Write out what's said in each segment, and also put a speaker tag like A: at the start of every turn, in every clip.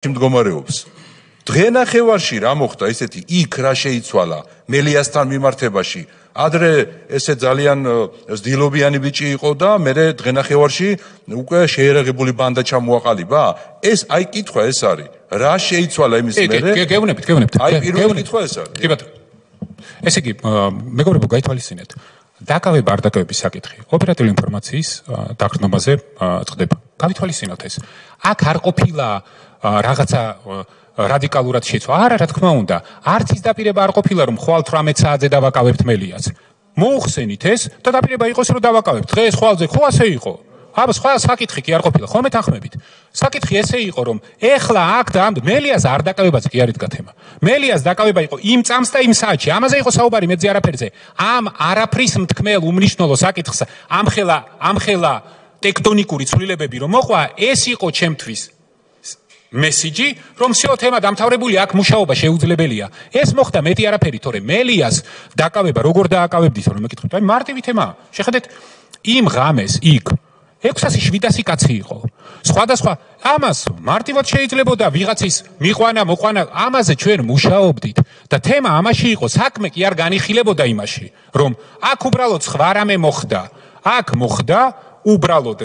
A: მდგომარეობს. დღენახევარში რა მოხდა ისეთი იქ რა შეიცვალა მელიასთან მიმართებაში. ადრე ესე ძალიან ზდილობიანი ბიჭი იყო და მე დღენახევარში უკვე შეერაღებული ბანდა ჩამოაყალიბა. ეს აი კითხვა ეს არის. რა შეიცვალა იმის მერე?
B: გეუბნებით.
A: აი პირველი კითხვა ეს არის.
B: კი ბატონო. ესე იგი, მეგობრებო, გაითვალისწინეთ. დაკავება არ დაკავების საკითხი ოპერატიული ინფორმაციის დაგრძნობაზე წდება. გავითვალისწინოთ ეს. აქ არ ყოფილა რაღაცა რადიკალურად შეცვალა. არა, რა თქმა უნდა, არც ის დაპირება არ ყოფილა, რომ ხვალ 18 საათზე დავაკავებთ მელიას. მოუხსენით ეს და დაპირება იყოს, რომ დავაკავებთ. დღეს ხვალზე ხო ასე იყო. აბა სხვა საკითხი კი არ ყოფილა, ხოლმე თანხმებით. საკითხი ესე იყო, რომ ეხლა აქ და ამ მელიას არ დაკავებაც კი არ იდგა თემა. მელიას დაკავება იყო იმ წამს და იმ საათში. ამაზე იყო საუბარი მეძე არაფერზე. ამ არაფრის მთქმელ უმნიშვნელო საკითხს ამხელა ტექტონიკური ცვლილებები რომ მოყვა, ეს იყო ჩემთვის მესიჯი, რომ всё თემა დამთავრებული, აქ მუშაობა შეუძლებელია. ეს მოხდა მეტი არაფერი, თორე მელიას დაკავება როგორ დააკავებდით, რომ მეკითხოთ. აი მარტივი თემაა. შეხედეთ, იმ ღამეს იქ 600-700 კაცი იყო. სხვადასხვა ამას მარტივად შეიძლებოდა ვიღაცის მიყვანა, მოყვანა, ამაზე ჩვენ მუშაობდით და თემა ამაში იყო, საქმე კი არ განიხილებოდა იმაში, რომ აქ უბრალოდ სხვა რამე მოხდა. აქ მოხდა უბრალოდ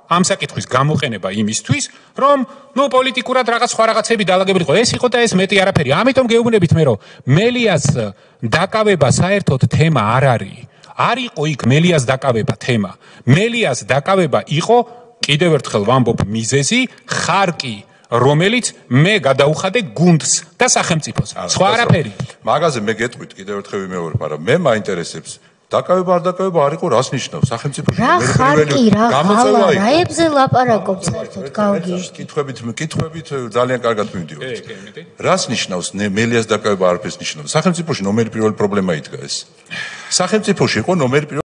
B: ამ საკითხის გამოყენება იმისთვის, რომ პოლიტიკურად რაღაც სხვა რაღაცები დაალაგებულიყო. ეს იყო და ეს მეტი არაფერი. ამიტომ გეუბნებით მე, რომ მელიას დაკავება საერთოდ თემა არ არის. არ იყო იქ მელიას დაკავება თემა. მელიას დაკავება იყო, კიდევ ერთხელ ვამბობ, მიზეზი, ხარკი, რომელიც მე გადაუხადე გუნდს და სახელმწიფოს. სხვა არაფერი.
A: მაგაზე მე გეტყვით კიდევ ერთხელ ვიმეორებ, მაგრამ მე მაინტერესებს დაკავება არ დაკავება არ იყო რას ნიშნავს სახელმწიფოში
C: რა ხარკი რა ღალა რაებზე ლაპარაკობ საერთოდ გავგიჟდი
A: კითხვებით ძალიან კარგად მივდივართ რას ნიშნავს მელიას დაკავება არაფერს ნიშნავს სახელმწიფოში ნომერი პირველი პრობლემა იდგა ეს სახელმწიფოში იყო ნომერი